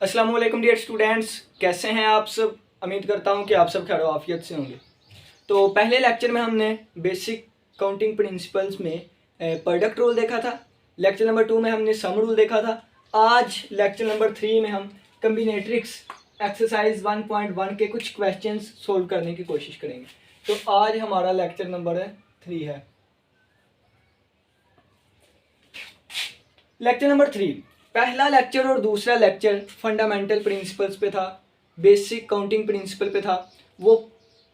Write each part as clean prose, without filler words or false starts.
अस्सलाम वालेकुम dear students, कैसे हैं आप सब। उम्मीद करता हूं कि आप सब खैर आफियत से होंगे। तो पहले लेक्चर में हमने बेसिक काउंटिंग प्रिंसिपल्स में प्रोडक्ट रूल देखा था। लेक्चर नंबर 2 में हमने सम रूल देखा था। आज लेक्चर नंबर 3 में हम कम्बिनेट्रिक्स एक्सरसाइज 1.1 के कुछ क्वेश्चंस सोल्व करने की कोशिश करेंगे। तो आज हमारा लेक्चर नंबर 3 है। लेक्चर नंबर 3, पहला लेक्चर और दूसरा लेक्चर फंडामेंटल प्रिंसिपल्स पे था, बेसिक काउंटिंग प्रिंसिपल पे था। वो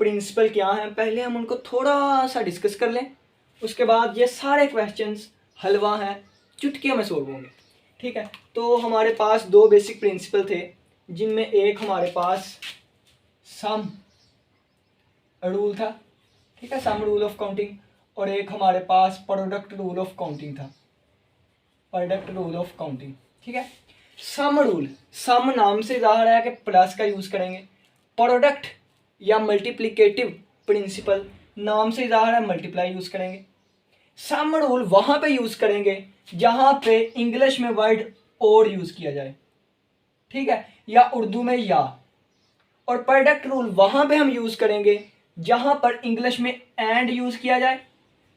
प्रिंसिपल क्या हैं पहले हम उनको थोड़ा सा डिस्कस कर लें, उसके बाद ये सारे क्वेश्चंस हलवा हैं, चुटकियों में सोल्व होंगे। ठीक है, तो हमारे पास दो बेसिक प्रिंसिपल थे, जिनमें एक हमारे पास सम रूल था, ठीक है, सम रूल ऑफ काउंटिंग, और एक हमारे पास प्रोडक्ट रूल ऑफ काउंटिंग था, प्रोडक्ट रूल ऑफ काउंटिंग। ठीक है, सम रूल, सम नाम से ज़ाहिर है कि प्लस का यूज़ करेंगे। प्रोडक्ट या मल्टीप्लिकेटिव प्रिंसिपल नाम से ज़ाहिर है मल्टीप्लाई यूज़ करेंगे। सम रूल वहाँ पे यूज़ करेंगे जहाँ पे इंग्लिश में वर्ड और यूज़ किया जाए, ठीक है, या उर्दू में या। और प्रोडक्ट रूल वहाँ पे हम यूज़ करेंगे जहाँ पर इंग्लिश में एंड यूज़ किया जाए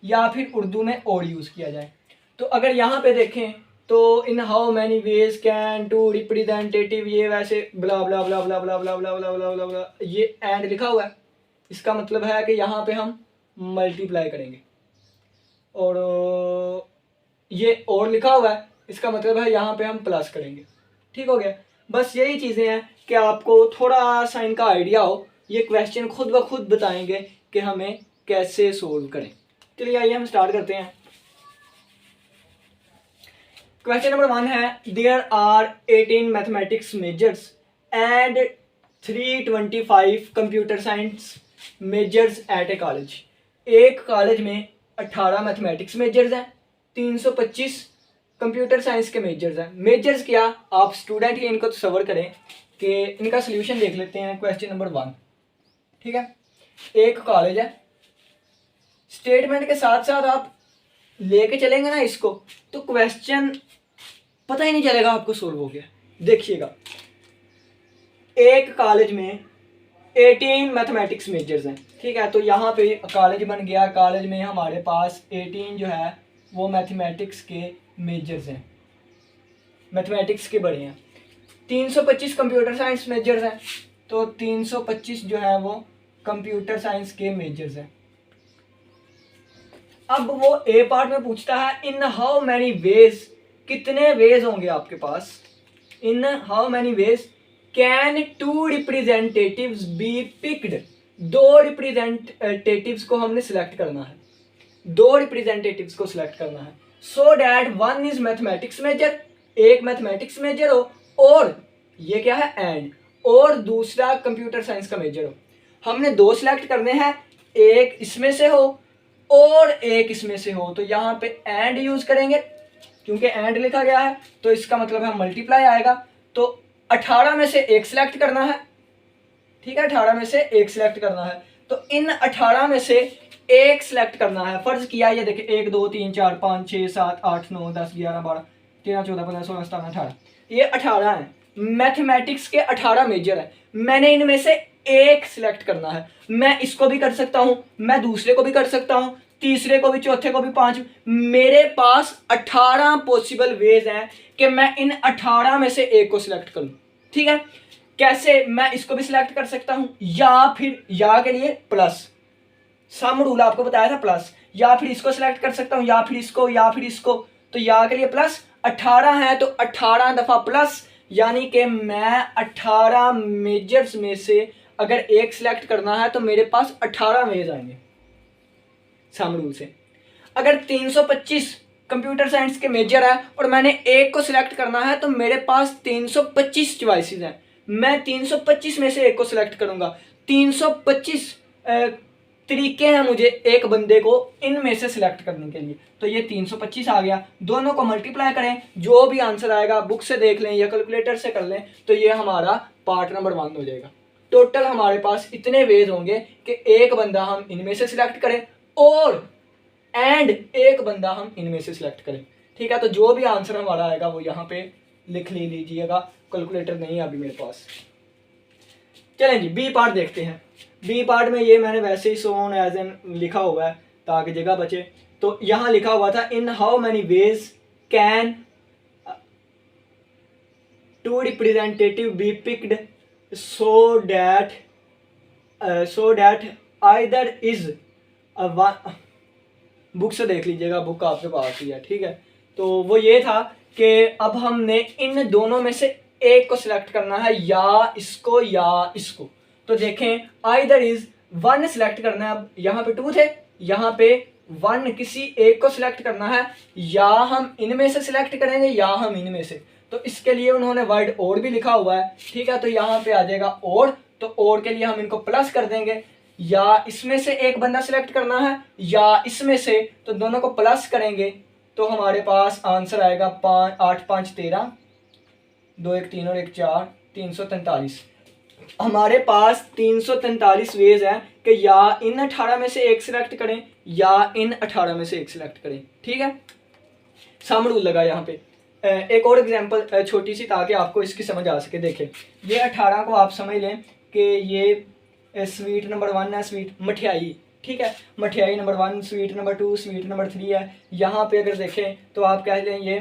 या फिर उर्दू में और यूज़ किया जाए। तो अगर यहाँ पे देखें तो in how many ways can two representative, ये वैसे ब्ला ब्ला ब्ला ब्ला ब्ला ब्ला ब्ला ब्ला ब्ला ब्ला ब्ला, ये एंड लिखा हुआ है, इसका मतलब है कि यहाँ पे हम मल्टीप्लाई करेंगे। और ये और लिखा हुआ है, इसका मतलब है यहाँ पे हम प्लस करेंगे। ठीक हो गया। बस यही चीज़ें हैं कि आपको थोड़ा सा इनका आइडिया हो। ये क्वेश्चन खुद ब खुद बताएंगे कि हमें कैसे सोल्व करें। चलिए आइए हम स्टार्ट करते हैं। क्वेश्चन नंबर 1 है, there are 18 mathematics majors and 325 computer science majors at a college. एक कॉलेज में 18 मैथमेटिक्स मेजर्स हैं, 325 कंप्यूटर साइंस के मेजर्स हैं। मेजर्स क्या, आप स्टूडेंट ही इनको तसव्वुर करें कि इनका सोल्यूशन देख लेते हैं। क्वेश्चन नंबर 1, ठीक है, एक कॉलेज है, स्टेटमेंट के साथ साथ आप लेके चलेंगे ना इसको, तो क्वेश्चन पता ही नहीं चलेगा आपको सोल्व हो गया। देखिएगा, एक कॉलेज में 18 मैथमेटिक्स मेजर्स हैं, ठीक है, तो यहाँ पे कॉलेज बन गया। कॉलेज में हमारे पास 18 जो है वो मैथमेटिक्स के मेजर्स हैं, मैथमेटिक्स के बड़े हैं। 325 कंप्यूटर साइंस मेजर्स हैं, तो 325 जो है वो कंप्यूटर साइंस के मेजर्स हैं। अब वो ए पार्ट में पूछता है, इन हाउ मैनी वेज, कितने वेज होंगे आपके पास, in how many ways can two representatives be picked. दो रिप्रेजेंटेटिव्स को हमने सिलेक्ट करना है, दो रिप्रेजेंटेटिव्स को सिलेक्ट करना है, so that one is mathematics major, एक मैथमेटिक्स मेजर हो, और ये क्या है एंड, और दूसरा कंप्यूटर साइंस का मेजर हो। हमने दो सिलेक्ट करने हैं, एक इसमें से हो और एक इसमें से हो, तो यहाँ पे एंड यूज करेंगे, क्योंकि एंड लिखा गया है तो इसका मतलब है मल्टीप्लाई आएगा। तो 18 में से एक सिलेक्ट करना है, ठीक है, 18 में से एक सिलेक्ट करना है, तो इन 18 में से एक सिलेक्ट करना है। फर्ज किया, ये देखिए 1 2 3 4 5 6 7 8 9 10 11 12 13 14 15 16 17 18, ये 18 है। मैथमेटिक्स के 18 मेजर है, मैंने इनमें से एक सिलेक्ट करना है। मैं इसको भी कर सकता हूं, मैं दूसरे को भी कर सकता हूं, तीसरे को भी, चौथे को भी, पांच। मेरे पास 18 पॉसिबल वेज हैं कि मैं इन 18 में से एक को सिलेक्ट करूं। ठीक है, कैसे, मैं इसको भी सिलेक्ट कर सकता हूं, या फिर या के लिए प्लस, सम रूल आपको बताया था प्लस, या फिर इसको सिलेक्ट कर सकता हूं, या फिर इसको, या फिर इसको, तो या के लिए प्लस। 18 है तो 18 दफा प्लस, यानी कि मैं 18 मेजर्स में से अगर एक सिलेक्ट करना है तो मेरे पास 18 वेज आएंगे सम रूल से। अगर 325 कंप्यूटर साइंस के मेजर है और मैंने एक को सिलेक्ट करना है तो मेरे पास 325 चॉइसेस हैं, मैं 325 में से एक को सिलेक्ट करूंगा। 325 तरीके हैं मुझे एक बंदे को इनमें से सिलेक्ट करने के लिए, तो ये 325 आ गया। दोनों को मल्टीप्लाई करें, जो भी आंसर आएगा बुक से देख लें या कैलकुलेटर से कर लें, तो ये हमारा पार्ट नंबर 1 हो जाएगा। टोटल हमारे पास इतने वेज होंगे कि एक बंदा हम इनमें से सिलेक्ट करें और एंड एक बंदा हम इनमें से सिलेक्ट करें। ठीक है, तो जो भी आंसर हमारा आएगा वो यहाँ पे लिख लीजिएगा, कैलकुलेटर नहीं है अभी मेरे पास। चलें जी, बी पार्ट देखते हैं। बी पार्ट में ये मैंने वैसे ही सोन एज एन लिखा हुआ है ताकि जगह बचे। तो यहाँ लिखा हुआ था in how many ways can two representative be picked so that either is book से देख लीजिएगा, बुक आपके पास ही है, ठीक है। तो वो ये था कि अब हमने इन दोनों में से एक को सिलेक्ट करना है, या इसको या इसको। तो देखें आइदर इज वन सिलेक्ट करना है। अब यहाँ पे टू थे, यहाँ पे वन, किसी एक को सिलेक्ट करना है, या हम इनमें से सिलेक्ट करेंगे या हम इनमें से। तो इसके लिए उन्होंने वर्ड और भी लिखा हुआ है, ठीक है। तो यहाँ पे आ जाएगा और, तो और के लिए हम इनको प्लस कर देंगे, या इसमें से एक बंदा सिलेक्ट करना है या इसमें से, तो दोनों को प्लस करेंगे तो हमारे पास आंसर आएगा 8 5 13, 2 1 3 और 1 4, 343। हमारे पास 343 वेज हैं कि या इन 18 में से एक सिलेक्ट करें या इन 18 में से एक सिलेक्ट करें, ठीक है। सम रूल लगा यहाँ पे। एक और एग्जांपल छोटी सी ताकि आपको इसकी समझ आ सके। देखें ये 18 को आप समझ लें कि ये स्वीट नंबर 1 है, स्वीट मठियाई, ठीक है। मठियाई number 1, sweet number 2, sweet number 3 है। यहाँ पे अगर देखें तो आप कह लें ये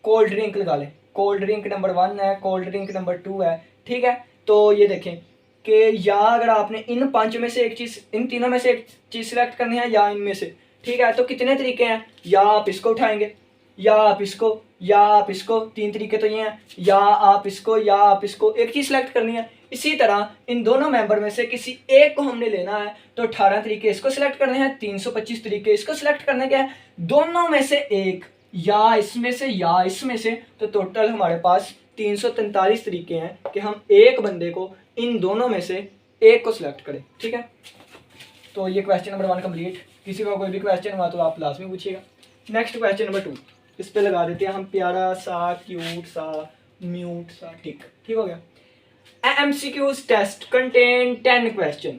कोल्ड ड्रिंक लगा लें, कोल्ड ड्रिंक नंबर 1 है, कोल्ड ड्रिंक नंबर 2 है, ठीक है। तो ये देखें कि या अगर आपने इन 5 में से एक चीज़, इन तीनों में से एक चीज़ सिलेक्ट करनी है या इनमें से, ठीक है। तो कितने तरीके हैं, या आप इसको उठाएंगे, या आप इसको, या आप इसको, 3 तरीके तो ये हैं, या आप इसको, या आप इसको, एक चीज़ सिलेक्ट करनी है। इसी तरह इन दोनों मेंबर में से किसी एक को हमने लेना है, तो 18 तरीके इसको सिलेक्ट करने हैं, 325 तरीके इसको सिलेक्ट करने के हैं, दोनों में से एक, या इसमें से या इसमें से। तो टोटल हमारे पास 343 तरीके हैं कि हम एक बंदे को इन दोनों में से एक को सिलेक्ट करें, ठीक है। तो ये क्वेश्चन नंबर 1 कंप्लीट। किसी का कोई भी क्वेश्चन हुआ तो आप लास्ट में पूछिएगा। नेक्स्ट क्वेश्चन नंबर 2, इस पे लगा देते हैं हम प्यारा सा क्यूट सा म्यूट सा टिक, ठीक हो गया। MCQs test contain 10 question.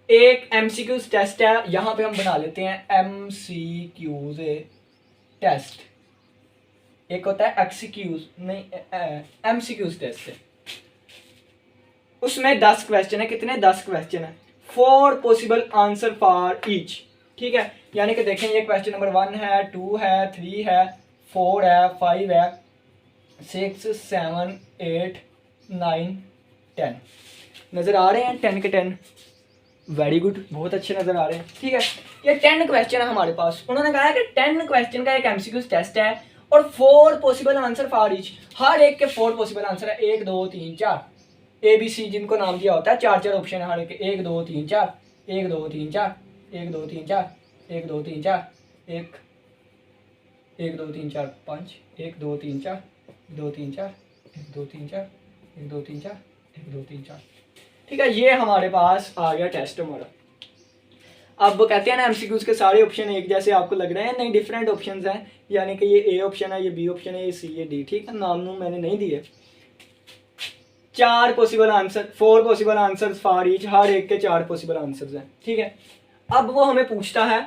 एक MCQs टेस्ट है, यहाँ पे हम बना लेते हैं MCQs टेस्ट। एक होता है XCQs, नहीं MCQs टेस्ट है। उसमें 10 क्वेश्चन है। कितने? 10 क्वेश्चन है। 4 पॉसिबल आंसर फॉर ईच, ठीक है। यानी कि देखें ये क्वेश्चन नंबर 1 है, 2 है, 3 है, 4 है, 5 है, 6 7 8 9 10। नज़र आ रहे हैं 10 के 10? वेरी गुड, बहुत अच्छे नज़र आ रहे हैं, ठीक है। ये 10 क्वेश्चन है हमारे पास। उन्होंने कहा है कि 10 क्वेश्चन का एक MCQs टेस्ट है और 4 पॉसिबल आंसर फॉर ईच। हर एक के 4 पॉसिबल आंसर है, 1 2 3 4 ABC जिनको नाम दिया होता है, 4 ऑप्शन है हर एक, 1 2 3 4, 1 2 3 4, 1 2 3 4, 1 2 3 4, 1 2 3 4 5, 1 2 3 4, 2 3 4, 1 2 3 4, 1 2 3 4, 1 2 3 4, ठीक है। ये हमारे पास आ गया टेस्ट हमारा। अब कहते हैं ना MCQs के सारे ऑप्शन एक जैसे आपको लग रहे हैं, नहीं डिफरेंट ऑप्शंस हैं। यानी कि ये A ऑप्शन है, ये B ऑप्शन है, ये C, ये D, ठीक है। नाम मैंने नहीं दिए। 4 possible answer, 4 possible answers for each, हर एक के 4 पॉसिबल आंसर्स हैं, ठीक है। अब वो हमें पूछता है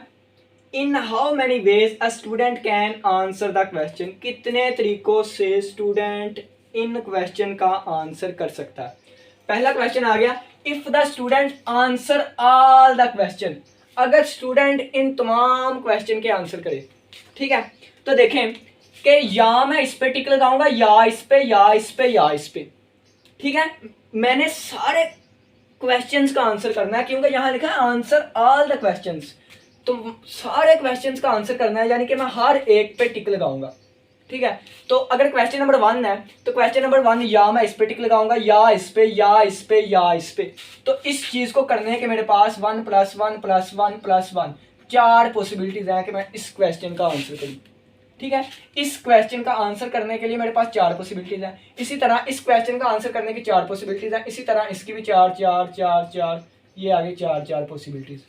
in how many veg a student can answer the question. कितने तरीकों से स्टूडेंट इन क्वेश्चन का आंसर कर सकता है। पहला क्वेश्चन आ गया, if the student answer all the question. अगर स्टूडेंट इन तमाम क्वेश्चन के आंसर करे, ठीक है। तो देखें कि या मैं इस पे टिक लगाऊंगा, या इस पे, या इस पे, या इस पे, ठीक है। मैंने सारे क्वेश्चंस का आंसर करना है क्योंकि यहाँ लिखा है आंसर ऑल द क्वेश्चंस। तो सारे क्वेश्चंस का आंसर करना है, यानी कि मैं हर एक पे टिक लगाऊंगा, ठीक है। तो अगर क्वेश्चन नंबर 1 है तो क्वेश्चन नंबर 1 या मैं इस पे टिक लगाऊंगा, या इस पे, या इस पे, या इस पे। तो इस चीज को करने के मेरे पास 1 + 1 + 1 + 1 4 पॉसिबिलिटीज हैं कि मैं इस क्वेश्चन का आंसर करूँ, ठीक है। इस क्वेश्चन का आंसर करने के लिए मेरे पास 4 पॉसिबिलिटीज हैं। इसी तरह इस क्वेश्चन का आंसर करने की 4 पॉसिबिलिटीज हैं। इसी तरह इसकी भी 4 4 4 4, ये आगे 4 4 पॉसिबिलिटीज,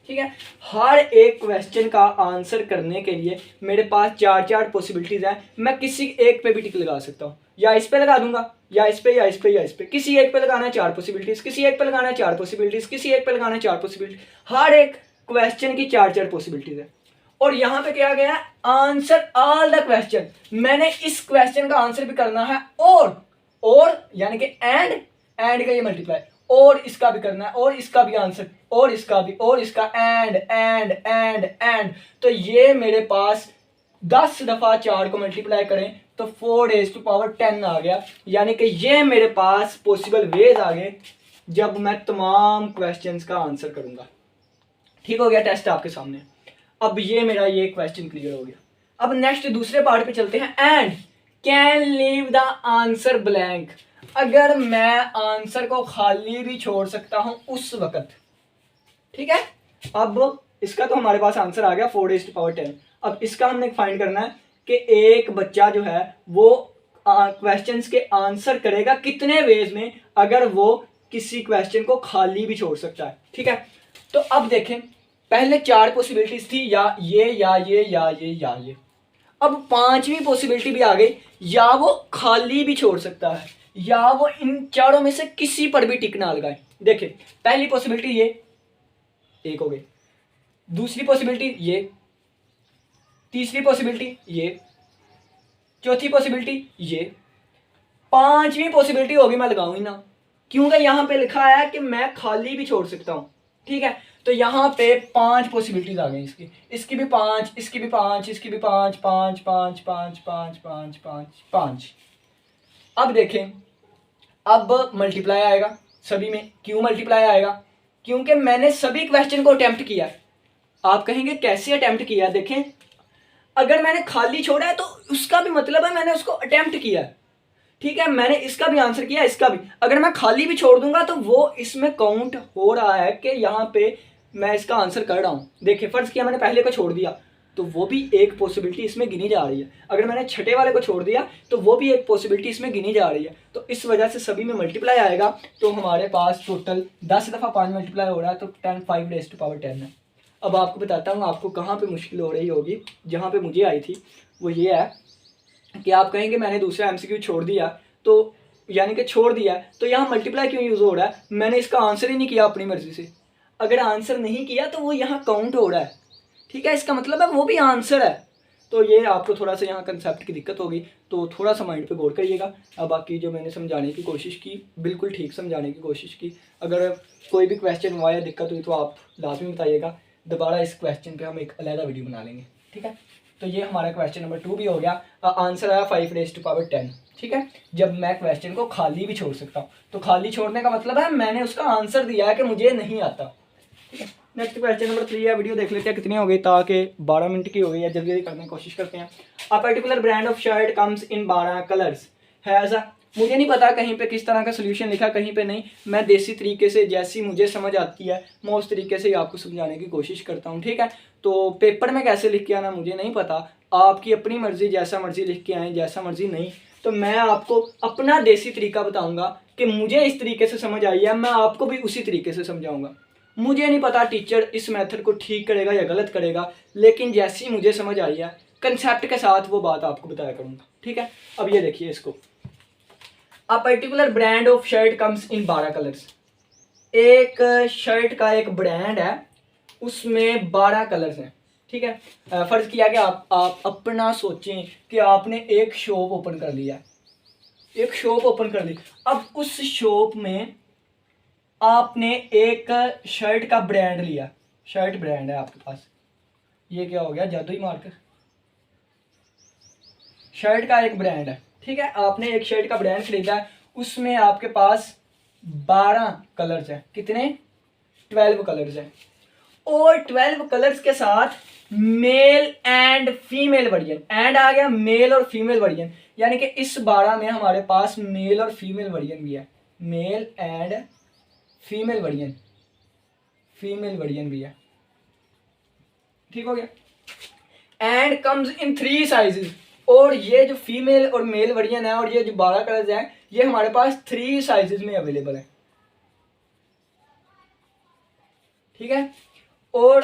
ठीक है। हर एक क्वेश्चन का आंसर करने के लिए मेरे पास 4 4 पॉसिबिलिटीज हैं। मैं किसी एक पे भी टिक लगा सकता हूँ, या इस पे लगा दूंगा, या इस पे, या इस पे, या इस पे। किसी एक पे लगाना है 4 पॉसिबिलिटीज, किसी एक पे लगाना है 4 पॉसिबिलिटीज, किसी एक पे लगाना है 4 पॉसिबिलिटीज। हर एक क्वेश्चन की 4 4 पॉसिबिलिटीज है। और यहाँ पे क्या गया है, आंसर ऑल द क्वेश्चन। मैंने इस क्वेश्चन का आंसर भी करना है, और यानी कि एंड का ये मल्टीप्लाई, और इसका भी करना है, और इसका भी आंसर, और इसका भी, और इसका एंड। तो ये मेरे पास 10 दफा 4 को मल्टीप्लाई करें तो 4⁻10 आ गया। यानी कि ये मेरे पास पॉसिबल वेज आ गए जब मैं तमाम क्वेश्चंस का आंसर करूंगा। ठीक हो गया, टेस्ट आपके सामने। अब ये मेरा ये क्वेश्चन क्लियर हो गया। अब नेक्स्ट दूसरे पार्ट पे चलते हैं। And can leave the answer blank. अगर मैं आंसर को खाली भी छोड़ सकता हूं उस वक्त। ठीक है, अब इसका तो हमारे पास आंसर आ गया 4⁻10। अब इसका हमने फाइंड करना है कि एक बच्चा जो है वो क्वेश्चंस के आंसर करेगा कितने वेज में अगर वो किसी क्वेश्चन को खाली भी छोड़ सकता है। ठीक है, तो अब देखें, पहले 4 पॉसिबिलिटीज थी, या ये या ये या ये या ये। अब 5वीं पॉसिबिलिटी भी आ गई, या वो खाली भी छोड़ सकता है, या वो इन चारों में से किसी पर भी टिक ना लगाए। देखिए, पहली पॉसिबिलिटी ये एक हो गई, दूसरी पॉसिबिलिटी ये, तीसरी पॉसिबिलिटी ये, चौथी पॉसिबिलिटी ये, 5वीं पॉसिबिलिटी होगी मैं लगाऊं ही ना, क्योंकि यहां पे लिखा है कि मैं खाली भी छोड़ सकता हूं। ठीक है, तो यहां पे 5 पॉसिबिलिटीज आ गई इसकी भी 5, इसकी भी 5, इसकी भी 5, 5 5 5 5 5 5 5। अब देखें, अब मल्टीप्लाई आएगा सभी में। क्यों मल्टीप्लाई आएगा? क्योंकि मैंने सभी क्वेश्चन को अटेम्प्ट किया है। आप कहेंगे कैसे अटेम्प्ट किया? देखें, अगर मैंने खाली छोड़ा है तो उसका भी मतलब है मैंने उसको अटेम्प्ट किया है। ठीक है, मैंने इसका भी आंसर किया, इसका भी। अगर मैं खाली भी छोड़ दूंगा तो वो इसमें काउंट हो रहा है कि यहाँ पे मैं इसका आंसर कर रहा हूँ। देखिए, फर्ज किया मैंने पहले को छोड़ दिया तो वो भी एक पॉसिबिलिटी इसमें गिनी जा रही है। अगर मैंने छठे वाले को छोड़ दिया तो वो भी एक पॉसिबिलिटी इसमें गिनी जा रही है। तो इस वजह से सभी में मल्टीप्लाई आएगा। तो हमारे पास टोटल 10 दफ़ा 5 मल्टीप्लाई हो रहा है, तो 10 5⁻10 है। अब आपको बताता हूँ आपको कहाँ पे मुश्किल हो रही होगी। जहाँ पे मुझे आई थी वो ये है कि आप कहेंगे मैंने दूसरा एमसीक्यू छोड़ दिया, तो यानी कि छोड़ दिया तो यहाँ मल्टीप्लाई क्यों यूज़ हो रहा है? मैंने इसका आंसर ही नहीं किया अपनी मर्जी से। अगर आंसर नहीं किया तो वो यहाँ काउंट हो रहा है। ठीक है, इसका मतलब है वो भी आंसर है। तो ये आपको थोड़ा सा यहाँ कंसेप्ट की दिक्कत होगी, तो थोड़ा सा माइंड पे गौर करिएगा। अब बाकी जो मैंने समझाने की कोशिश की बिल्कुल ठीक समझाने की कोशिश की। अगर कोई भी क्वेश्चन हुआ या दिक्कत हुई तो आप लाजमी बताइएगा। दोबारा इस क्वेश्चन पे हम एक अलग वीडियो बना लेंगे। ठीक है, तो ये हमारा क्वेश्चन नंबर 2 भी हो गया। आंसर आया 5⁻10। ठीक है, जब मैं क्वेश्चन को खाली भी छोड़ सकता हूँ। तो खाली छोड़ने का मतलब है मैंने उसका आंसर दिया है कि मुझे नहीं आता। ठीक है, नेक्स्ट क्वेश्चन नंबर 3 है। वीडियो देख लेते हैं कितनी हो गई, ताकि 12 मिनट की हो गई है, जल्दी जल्दी करने की कोशिश करते हैं। A particular brand of shirt comes in 12 colours है ऐसा। मुझे नहीं पता कहीं पे किस तरह का सोल्यूशन लिखा, कहीं पे नहीं। मैं देसी तरीके से जैसी मुझे समझ आती है मैं उस तरीके से आपको समझाने की कोशिश करता हूँ। ठीक है, तो पेपर में कैसे लिख के आना मुझे नहीं पता, आपकी अपनी मर्जी, जैसा मर्जी लिख के आए, जैसा मर्जी नहीं। तो मैं आपको अपना देसी तरीका बताऊंगा कि मुझे इस तरीके से समझ आई है, मैं आपको भी उसी तरीके से समझाऊंगा। मुझे नहीं पता टीचर इस मेथड को ठीक करेगा या गलत करेगा, लेकिन जैसी मुझे समझ आई है कंसेप्ट के साथ वो बात आपको बताया करूंगा। ठीक है, अब ये देखिए इसको। A particular brand of shirt comes in 12 colours. एक शर्ट का एक ब्रांड है, उसमें 12 कलर्स हैं। ठीक है, फर्ज किया कि आप अपना सोचें कि आपने एक शॉप ओपन कर लिया, एक शॉप ओपन कर ली। अब उस शॉप में आपने एक शर्ट का ब्रांड लिया, शर्ट ब्रांड है आपके पास। ये क्या हो गया, जादुई मार्कर। शर्ट का एक ब्रांड है। ठीक है, आपने एक शर्ट का ब्रांड खरीदा है, उसमें आपके पास 12 कलर्स हैं। कितने? 12 कलर्स हैं। और 12 कलर्स के साथ male and female version, and आ गया मेल और फीमेल वर्जन, यानी कि इस 12 में हमारे पास मेल और फीमेल वर्जन भी है। Mail and female version, female version भी है। ठीक हो गया। And comes in 3 sizes. और ये जो फीमेल और मेल वर्जन है और ये जो 12 कलर्स हैं, ये हमारे पास 3 साइजेस में अवेलेबल है। ठीक है, और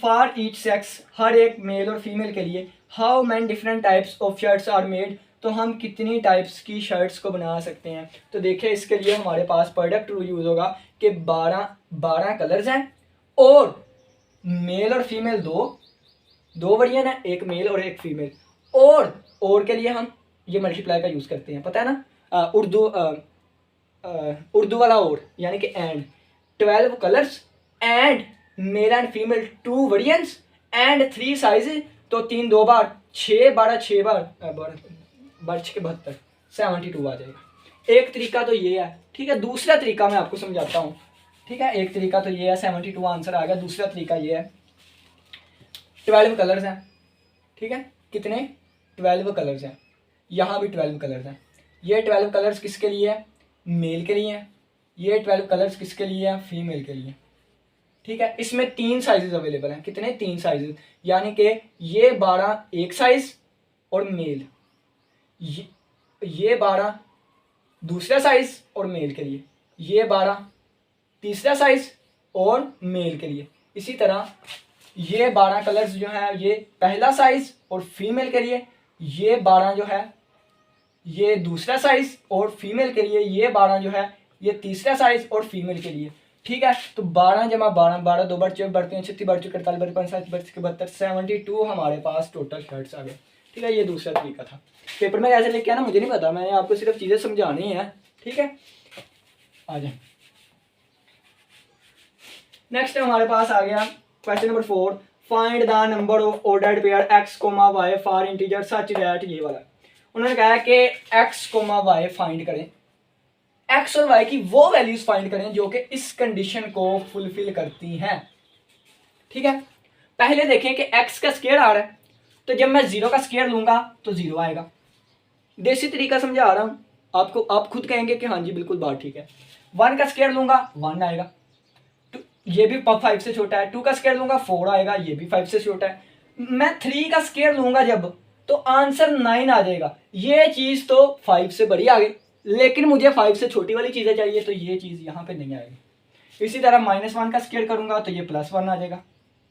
फॉर ईच सेक्स, हर एक मेल और फीमेल के लिए, how many different types of shirts are made. तो हम कितनी टाइप्स की शर्ट्स को बना सकते हैं। तो देखिए, इसके लिए हमारे पास प्रोडक्ट रूल यूज होगा कि 12 कलर्स हैं और मेल और फीमेल 2, दो वेरिएंट है, एक मेल और एक फीमेल। और के लिए हम ये मल्टीप्लाई का यूज़ करते हैं, पता है ना, उर्दू वाला और, यानी कि and 12 colours and mail and female 2 variants and 3 sizes, तो 3 2 बार 6 12 6 बार 12 के 72 72 आ जाएगा। एक तरीका तो ये है, ठीक है। दूसरा तरीका मैं आपको समझाता हूँ, ठीक है। एक तरीका तो ये है, 72 आंसर आ गया। दूसरा तरीका ये है, 12 कलर्स हैं, ठीक है। कितने? 12 कलर्स हैं, यहाँ भी 12 कलर्स हैं। ये 12 कलर्स किसके लिए है? मेल के लिए हैं। ये 12 कलर्स किसके लिए हैं? फीमेल के लिए, ठीक है। इसमें 3 साइजेस अवेलेबल हैं। कितने? 3 साइजेस, यानी कि ये 12 एक साइज और मेल, ये 12 दूसरा साइज और मेल के लिए, ये 12 तीसरा साइज और मेल के लिए। इसी तरह ये 12 कलर्स जो है ये पहला साइज और फीमेल के लिए, ये 12 जो है ये दूसरा साइज और फीमेल के लिए, ये 12 जो है ये तीसरा साइज और फीमेल के लिए, ठीक है। तो 12 जमा 12, 12 2 बार 4 बढ़ते हैं, 36 बार 4 48 बार 5 7 72 72 हमारे पास टोटल शर्ट्स आ गए, ठीक है। ये दूसरा तरीका था। पेपर में कैसे लेके आना मुझे नहीं पता, मैंने आपको सिर्फ चीज़ें समझानी है, ठीक है। आ जाए, नेक्स्ट हमारे पास आ गया question number 4, find the number of ordered pair x, y for integer such that, ये वाला उन्होंने कहा है कि x, y फाइंड करें, x और y की वो वैल्यूज फाइंड करें जो कि इस कंडीशन को फुलफिल करती हैं, ठीक है। पहले देखें कि x का स्क्वायर आ रहा है, तो जब मैं 0 का स्क्वायर लूंगा तो 0 आएगा। देसी तरीका समझा रहा हूं आपको, आप खुद कहेंगे कि हाँ जी बिल्कुल बात ठीक है। 1 का स्क्वायर लूंगा 1 आएगा, ये भी 5 से छोटा है। 2 का स्क्वायर लूंगा 4 आएगा, ये भी 5 से छोटा है। मैं 3 का स्क्वायर लूंगा जब, तो आंसर 9 आ जाएगा। ये चीज तो 5 से बड़ी आ गई, लेकिन मुझे 5 से छोटी वाली चीजें चाहिए, तो ये चीज यहाँ पे नहीं आएगी। इसी तरह -1 का स्क्वायर करूंगा तो ये +1 आ जाएगा,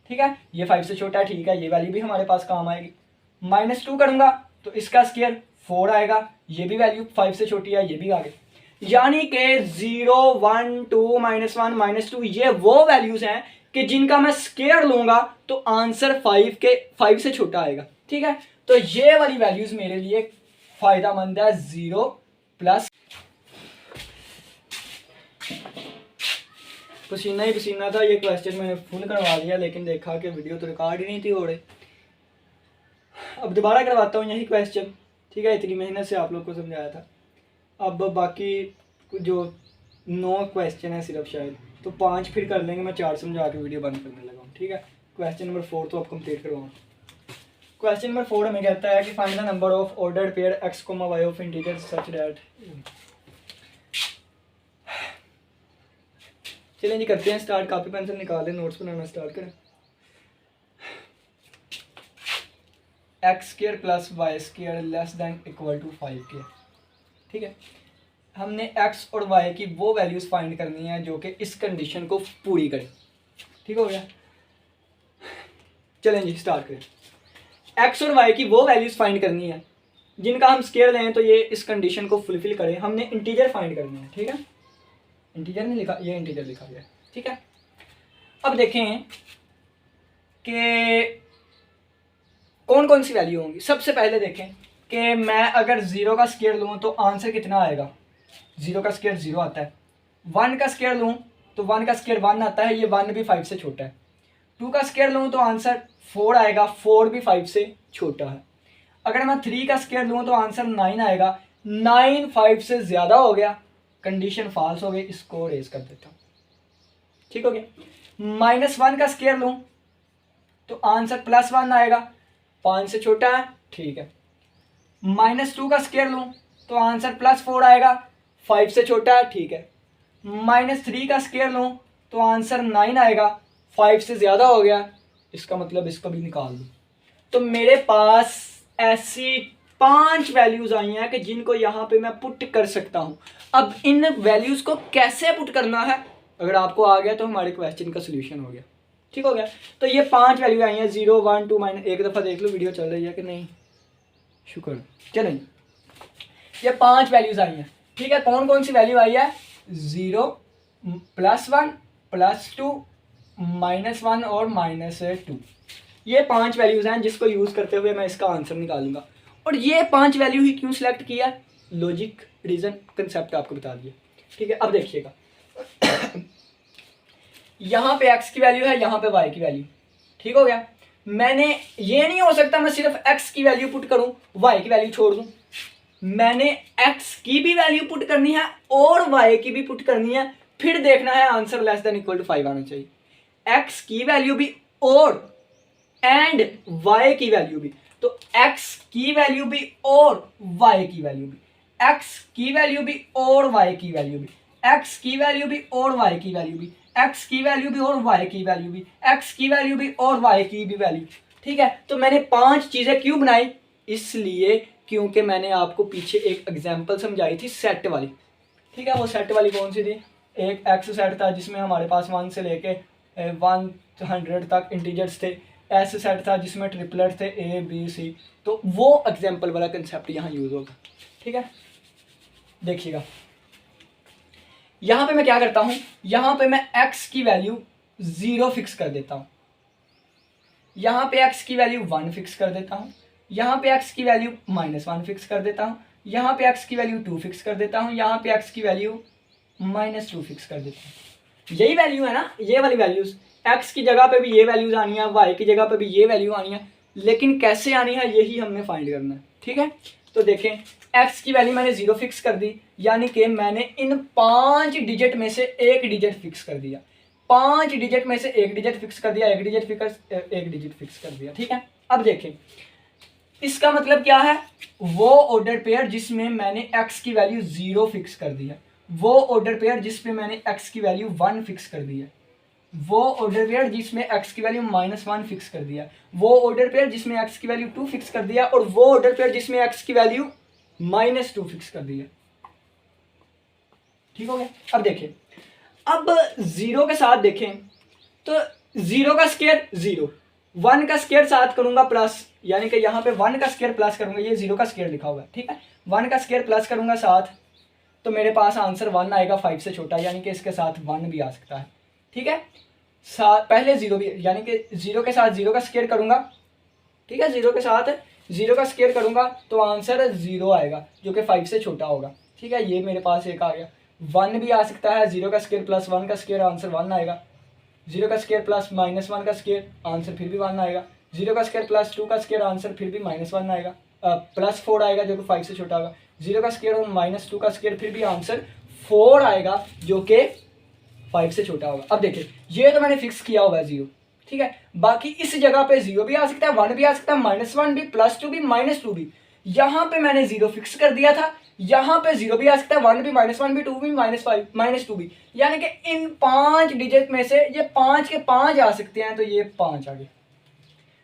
ठीक है। ये 5 से छोटा है, ठीक है, ये वैल्यू भी हमारे पास काम आएगी। -2 करूंगा तो इसका स्क्वायर 4 आएगा, ये भी वैल्यू 5 से छोटी है, ये भी आ गई। यानी कि 0 1 2 -1 -2 ये वो वैल्यूज हैं कि जिनका मैं स्क्वायर लूंगा तो आंसर 5 से छोटा आएगा, ठीक है। तो ये वाली वैल्यूज मेरे लिए फायदामंद है। 0 प्लस, पसीना ही पसीना था, ये क्वेश्चन मैंने फुल करवा दिया, लेकिन देखा कि वीडियो तो रिकॉर्ड ही नहीं थी हो रही। अब दोबारा करवाता हूँ यही क्वेश्चन, ठीक है। इतनी मेहनत से आप लोग को समझाया था। अब बाकी जो 9 क्वेश्चन है सिर्फ, शायद तो 5 फिर कर लेंगे, मैं 4 समझा के वीडियो बंद करने लगा हूँ, ठीक है। क्वेश्चन नंबर 4 तो आप कंप्लीट करवाऊँ। क्वेश्चन नंबर 4 हमें कहता है कि find the number of ordered pair x, y of integer such that. चलें जी करते हैं स्टार्ट, कॉपी पेंसिल निकालें, नोट्स बनाना स्टार्ट करें। x² + y² less than equal to 5k, ठीक है। हमने x और y की वो वैल्यूज फाइंड करनी है जो कि इस कंडीशन को पूरी करें, ठीक हो गया। चलें जी स्टार्ट करें। x और y की वो वैल्यूज फाइंड करनी है जिनका हम स्क्वायर लें तो ये इस कंडीशन को फुलफिल करें। हमने इंटीजर फाइंड करनी है, ठीक है। इंटीजर नहीं लिखा, ये इंटीजर लिखा गया, ठीक है। अब देखें कि कौन कौन सी वैल्यू होंगी। सबसे पहले देखें कि मैं अगर 0 का स्क्वायर लूँ तो आंसर कितना आएगा। 0 का स्क्वायर 0 आता है। 1 का स्क्वायर लूँ तो 1 का स्क्वायर 1 आता है, ये 1 भी 5 से छोटा है। 2 का स्क्वायर लूँ तो आंसर 4 आएगा, 4 भी 5 से छोटा है। अगर मैं 3 का स्क्वायर लूँ तो आंसर 9 आएगा, 9 5 से ज़्यादा हो गया, कंडीशन फॉल्स हो गई, इसको रेज कर देता हूँ, ठीक हो गया। -1 का स्क्वायर लूँ तो आंसर +1 आएगा, 5 से छोटा है, ठीक है। -2 का स्क्वायर लूँ तो आंसर +4 आएगा, 5 से छोटा है, ठीक है। -3 का स्क्वायर लूँ तो आंसर 9 आएगा, 5 से ज़्यादा हो गया, इसका मतलब इसको भी निकाल दूँ। तो मेरे पास ऐसी 5 वैल्यूज़ आई हैं कि जिनको यहाँ पे मैं पुट कर सकता हूँ। अब इन वैल्यूज़ को कैसे पुट करना है अगर आपको आ गया तो हमारे क्वेश्चन का सोल्यूशन हो गया, ठीक हो गया। तो ये 5 वैल्यू आई हैं, 0 1 2 एक दफ़ा देख लो वीडियो चल रही है कि नहीं, शुक्र। चलें, ये 5 वैल्यूज़ आई हैं, ठीक है। कौन कौन सी वैल्यू आई है? 0 +1 +2 -1 और -2, ये 5 वैल्यूज़ हैं जिसको यूज़ करते हुए मैं इसका आंसर निकालूंगा। और ये 5 वैल्यू ही क्यों सिलेक्ट किया, लॉजिक रीज़न कंसेप्ट आपको बता दिया। ठीक है, अब देखिएगा यहाँ पे x की वैल्यू है, यहाँ पे y की वैल्यू, ठीक हो गया। मैंने ये नहीं हो सकता मैं सिर्फ x की वैल्यू पुट करूं y की वैल्यू छोड़ दूं, मैंने x की भी वैल्यू पुट करनी है और y की भी पुट करनी है, फिर देखना है answer less than equal to 5 आना चाहिए। x की वैल्यू भी और एंड y की वैल्यू भी, तो x की वैल्यू भी और y की वैल्यू भी, x की वैल्यू भी और y की वैल्यू भी, x की वैल्यू भी और y की वैल्यू भी, x की वैल्यू भी और y की वैल्यू भी, x की वैल्यू भी और y की भी वैल्यू। ठीक है, तो मैंने 5 चीजें क्यों बनाई, इसलिए क्योंकि मैंने आपको पीछे एक एग्जांपल समझाई थी सेट वाली। ठीक है, वो सेट वाली कौन सी थी, एक एक्स सेट था जिसमें हमारे पास 1 से लेके 100 तक इंटीजर्स थे, एस सेट था जिसमें ट्रिपलेट थे ए बी सी, तो वो एग्जांपल वाला कंसेप्ट यहाँ यूज होगा। ठीक है, देखिएगा यहाँ पे मैं क्या करता हूँ, यहाँ पे मैं x की वैल्यू 0 फिक्स कर देता हूँ, यहाँ पे x की वैल्यू 1 फिक्स कर देता हूँ, यहाँ पे x की वैल्यू -1 फिक्स कर देता हूँ, यहाँ पे x की वैल्यू 2 फिक्स कर देता हूँ, यहाँ पे x की वैल्यू -2 फिक्स कर देता हूँ। यही वैल्यू है ना, ये वाली वैल्यूज, x की जगह पे भी ये वैल्यूज आनी है, y की जगह पे भी ये वैल्यू आनी है, लेकिन कैसे आनी है यही हमने फाइंड करना है। ठीक है, तो देखें x की वैल्यू मैंने 0 फिक्स कर दी, यानी कि मैंने इन 5 डिजिट में से एक डिजिट फिक्स कर दिया, 5 डिजिट में से एक डिजिट फिक्स कर दिया, एक डिजिट फिक्स कर दिया। ठीक है, अब देखें इसका मतलब क्या है, वो ऑर्डर पेयर जिसमें मैंने x की वैल्यू 0 फिक्स कर दी है, वो ऑर्डर पेयर जिसमें मैंने x की वैल्यू 1 फिक्स कर दी है, वो ऑर्डर पेयर जिसमें x की वैल्यू -1 फिक्स कर दिया, वो ऑर्डर पेयर जिसमें x की वैल्यू 2 फिक्स कर दिया, और वो ऑर्डर पेयर जिसमें x की वैल्यू -2 फिक्स कर दी है। ठीक हो गया, अब देखें, अब 0 के साथ देखें तो 0 का स्क्वायर 0, 1 का स्क्वायर साथ करूंगा प्लस, यानी कि यहाँ पे 1 का स्क्वायर प्लस करूंगा, ये 0 का स्क्वायर लिखा हुआ है। ठीक है, 1 का स्क्वायर प्लस करूंगा साथ, तो मेरे पास आंसर 1 आएगा 5 से छोटा, यानी कि इसके साथ 1 भी आ सकता है। ठीक है, पहले 0 भी, यानी कि 0 के साथ 0 का स्क्वायर करूंगा। ठीक है, 0 के साथ 0 का स्क्वायर करूंगा तो आंसर 0 आएगा जो कि 5 से छोटा होगा। ठीक है, ये मेरे पास एक आ गया, 1 भी आ सकता है, 0 का स्क्वायर प्लस 1 का स्क्वायर आंसर 1 आएगा, 0 का स्क्वायर प्लस -1 का स्क्वायर आंसर फिर भी 1 आएगा, 0 का स्क्वायर प्लस 2 का स्क्वायर आंसर फिर भी -1 आएगा, +4 आएगा जो कि 5 से छोटा होगा, 0 का स्क्वायर और -2 का स्क्वायर फिर भी आंसर 4 आएगा जो कि 5 से छोटा होगा। अब देखिए ये तो मैंने फिक्स किया हुआ है 0। ठीक है, बाकी इस जगह पे 0 भी आ सकता है, 1 भी आ सकता है, -1 भी, +2 भी, -2 भी। यहाँ पे मैंने 0 फिक्स कर दिया था, यहाँ पे 0 भी आ सकता है, 1 भी, -1 भी, 2 भी, -2 भी, यानी कि इन 5 डिजिट में से ये 5 के 5 आ सकते हैं, तो ये 5 आ गए।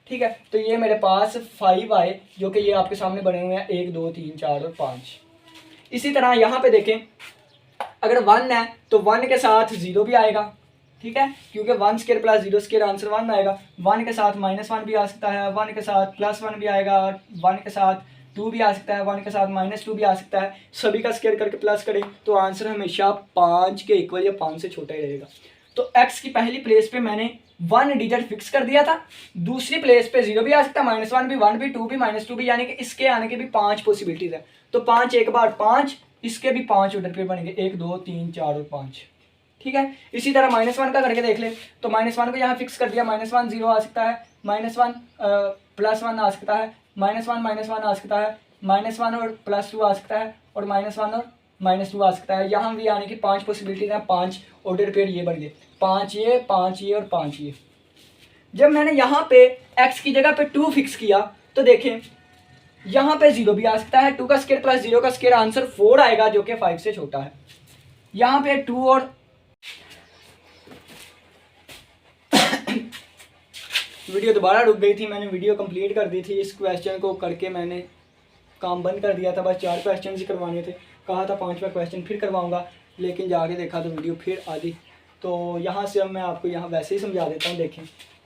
ठीक है, तो ये मेरे पास 5 आए जो कि ये आपके सामने बने हुए हैं, 1 2 3 4 और 5। इसी तरह यहाँ पे देखें, अगर 1 है तो 1 के साथ 0 भी आएगा। ठीक है, क्योंकि 1 स्क्वायर प्लस 0 स्क्वायर आंसर 1 आएगा, 1 के साथ -1 भी आ सकता है, 1 के साथ +1 भी आएगा, 1 के साथ 2 भी आ सकता है, 1 के साथ -2 भी आ सकता है, सभी का स्क्वायर करके प्लस करें तो आंसर हमेशा 5 के इक्वल या 5 से छोटा ही रहेगा। तो x की पहली प्लेस पे मैंने 1 डिजिट फिक्स कर दिया था, दूसरी प्लेस पे 0 भी आ सकता है, -1 भी, 1 भी, 2 भी, -2 भी, यानी कि इसके आने के भी 5 पॉसिबिलिटीज है। तो 5 एक बार 5, इसके भी 5 ऑर्डर पे बनेंगे, 1 2 3 4 और 5। ठीक है, इसी तरह -1 का करके देख ले, तो -1 को यहाँ फिक्स कर दिया, -1 0 आ सकता है, -1 +1 आ सकता है, -1 आ सकता है, -1 और +2 आ सकता है, और -1 और -2 आ सकता है। यहाँ भी आने की 5 पॉसिबिलिटीज हैं, 5 ऑर्डर पेयर ये बन गए, 5 ये, 5 ये और 5 ये। जब मैंने यहाँ पे x की जगह पे 2 फिक्स किया तो देखें यहाँ पे 0 भी आ सकता है, 2 का स्क्वायर प्लस 0 का स्क्वायर आंसर 4 आएगा जो कि 5 से छोटा है। यहाँ पे 2 और वीडियो दोबारा रुक गई थी, मैंने वीडियो कंप्लीट कर दी थी, इस क्वेश्चन को करके मैंने काम बंद कर दिया था, बस 4 क्वेश्चन ही करवाने थे, कहा था 5वां क्वेश्चन फिर करवाऊंगा, लेकिन जाके देखा तो वीडियो फिर आधी। तो यहाँ से अब मैं आपको यहाँ वैसे ही समझा देता हूँ। देखें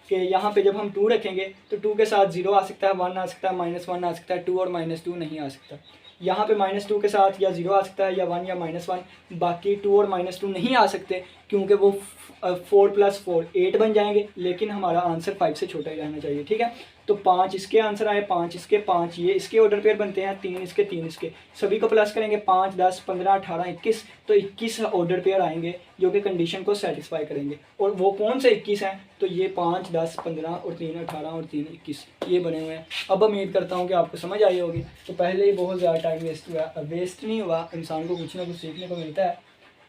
कि यहाँ पे जब हम 2 रखेंगे तो 2 के साथ 0 आ सकता है, 1 आ सकता है, -1 आ सकता है, 2 और -2 नहीं आ सकता। यहाँ पे -2 के साथ या 0 आ सकता है, या 1 या -1। बाकी 2 और -2 नहीं आ सकते, क्योंकि वो 4 + 4 8 बन जाएंगे, लेकिन हमारा आंसर 5 से छोटा ही रहना चाहिए। ठीक है, तो 5 इसके आंसर आए, 5 इसके, 5 ये इसके ऑर्डर पेयर बनते हैं, 3 इसके, 3 इसके, सभी को प्लस करेंगे, 5 10 15 18 21, तो 21 ऑर्डर पेयर आएंगे जो कि कंडीशन को सेटिस्फाई करेंगे। और वो कौन से 21 हैं? तो ये 5 10 15 और 3 18 और 3 21 ये बने हुए हैं। अब उम्मीद करता हूँ कि आपको समझ आई होगी। तो पहले ही बहुत ज़्यादा टाइम वेस्ट हुआ, वेस्ट नहीं हुआ, इंसान को कुछ ना कुछ सीखने को मिलता है।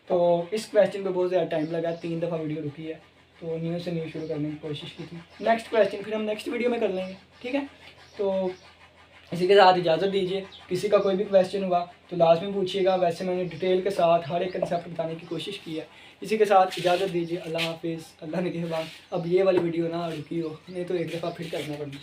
तो इस क्वेश्चन पे बहुत ज़्यादा टाइम लगा, 3 दफ़ा वीडियो रुकी है, तो न्यू से न्यू शुरू करने की कोशिश की थी। नेक्स्ट क्वेश्चन फिर हम नेक्स्ट वीडियो में कर लेंगे। ठीक है, तो इसी के साथ इजाज़त दीजिए। किसी का कोई भी क्वेश्चन हुआ तो लाजमी पूछिएगा, वैसे मैंने डिटेल के साथ हर एक कंसेप्ट बताने की कोशिश की है। इसी के साथ इजाज़त दीजिए। अल्लाह हाफिज़, अल्लाह ने कहबान। अब ये वाली वीडियो ना रुकी हो, नहीं तो एक दफ़ा फिर करना पड़ना।